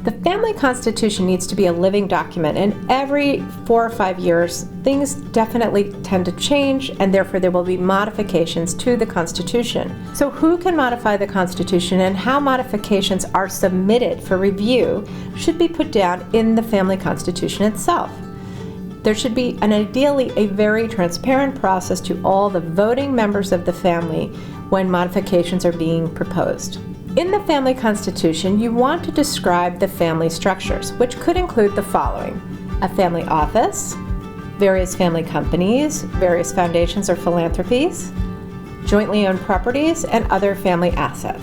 The family constitution needs to be a living document, and every 4 or 5 years, things definitely tend to change, and therefore there will be modifications to the Constitution. So who can modify the Constitution and how modifications are submitted for review should be put down in the family constitution itself. There should be, ideally, a very transparent process to all the voting members of the family when modifications are being proposed. In the family constitution, you want to describe the family structures, which could include the following: a family office, various family companies, various foundations or philanthropies, jointly owned properties, and other family assets.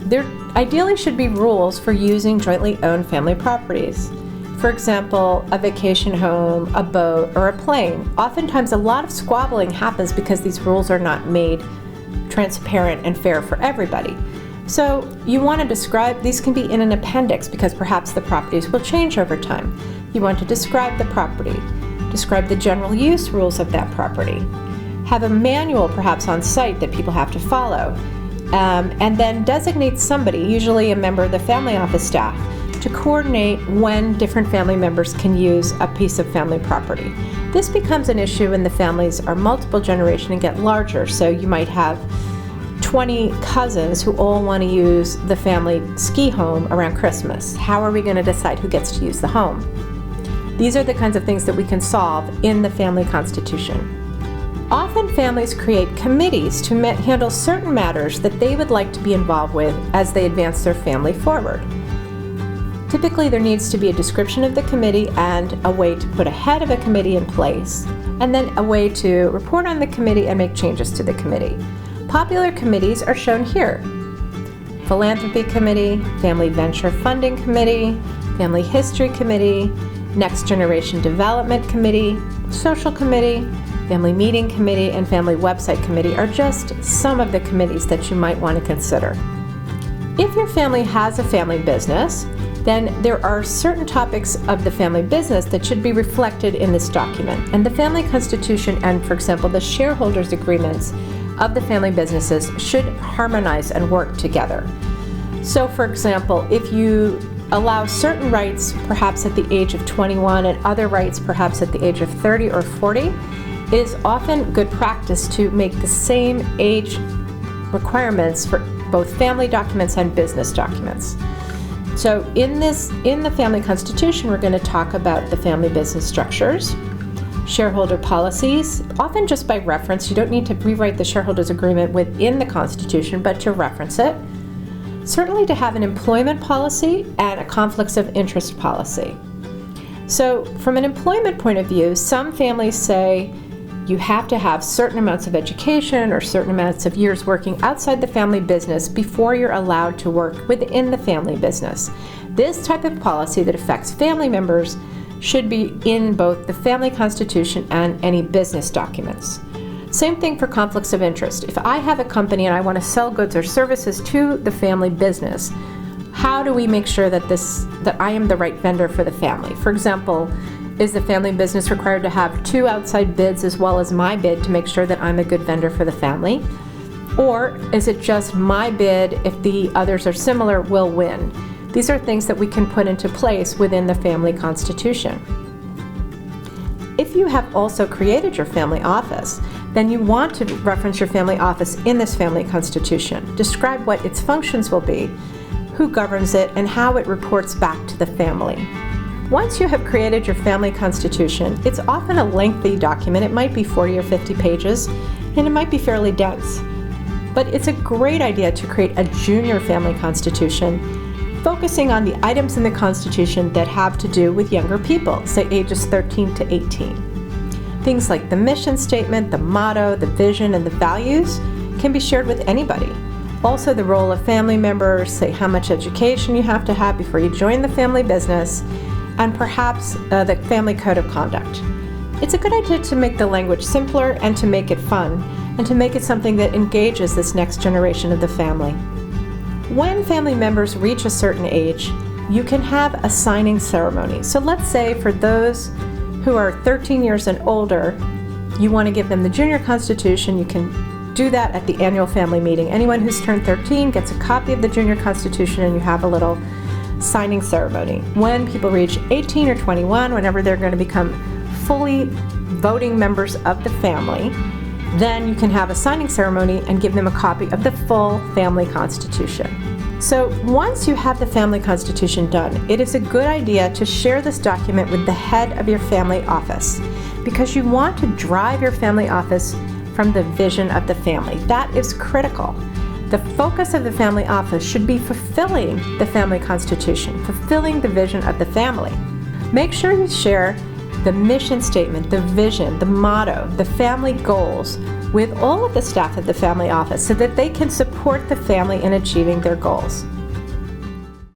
There ideally should be rules for using jointly owned family properties. For example, a vacation home, a boat, or a plane. Oftentimes a lot of squabbling happens because these rules are not made transparent and fair for everybody. So you want to describe, these can be in an appendix because perhaps the properties will change over time. You want to describe the property, describe the general use rules of that property, have a manual perhaps on site that people have to follow, and then designate somebody, usually a member of the family office staff, to coordinate when different family members can use a piece of family property. This becomes an issue when the families are multiple generation and get larger, so you might have 20 cousins who all want to use the family ski home around Christmas. How are we going to decide who gets to use the home? These are the kinds of things that we can solve in the family constitution. Often families create committees to handle certain matters that they would like to be involved with as they advance their family forward. Typically, there needs to be a description of the committee and a way to put a head of a committee in place, and then a way to report on the committee and make changes to the committee. Popular committees are shown here: Philanthropy Committee, Family Venture Funding Committee, Family History Committee, Next Generation Development Committee, Social Committee, Family Meeting Committee, and Family Website Committee are just some of the committees that you might want to consider. If your family has a family business, then there are certain topics of the family business that should be reflected in this document. And the family constitution and, for example, the shareholders' agreements of the family businesses should harmonize and work together. So, for example, if you allow certain rights perhaps at the age of 21 and other rights perhaps at the age of 30 or 40, it is often good practice to make the same age requirements for both family documents and business documents. So in the family constitution, we're going to talk about the family business structures, shareholder policies, often just by reference. You don't need to rewrite the shareholders agreement within the Constitution, but to reference it. Certainly to have an employment policy and a conflicts of interest policy. So from an employment point of view, some families say you have to have certain amounts of education or certain amounts of years working outside the family business before you're allowed to work within the family business. This type of policy that affects family members should be in both the family constitution and any business documents. Same thing for conflicts of interest. If I have a company and I want to sell goods or services to the family business, how do we make sure that I am the right vendor for the family? For example, is the family business required to have 2 outside bids as well as my bid to make sure that I'm a good vendor for the family? Or is it just my bid, if the others are similar, will win? These are things that we can put into place within the family constitution. If you have also created your family office, then you want to reference your family office in this family constitution. Describe what its functions will be, who governs it, and how it reports back to the family. Once you have created your family constitution, it's often a lengthy document. It might be 40 or 50 pages, and it might be fairly dense. But it's a great idea to create a junior family constitution, focusing on the items in the constitution that have to do with younger people, say ages 13 to 18. Things like the mission statement, the motto, the vision, and the values can be shared with anybody. Also, the role of family members, say how much education you have to have before you join the family business, and perhaps the family code of conduct. It's a good idea to make the language simpler and to make it fun, and to make it something that engages this next generation of the family. When family members reach a certain age, you can have a signing ceremony. So let's say for those who are 13 years and older, you want to give them the junior constitution. You can do that at the annual family meeting. Anyone who's turned 13 gets a copy of the junior constitution, and you have a little signing ceremony. When people reach 18 or 21, whenever they're going to become fully voting members of the family, then you can have a signing ceremony and give them a copy of the full family constitution. So once you have the family constitution done, it is a good idea to share this document with the head of your family office, because you want to drive your family office from the vision of the family. That is critical. The focus of the family office should be fulfilling the family constitution, fulfilling the vision of the family. Make sure you share the mission statement, the vision, the motto, the family goals with all of the staff of the family office so that they can support the family in achieving their goals.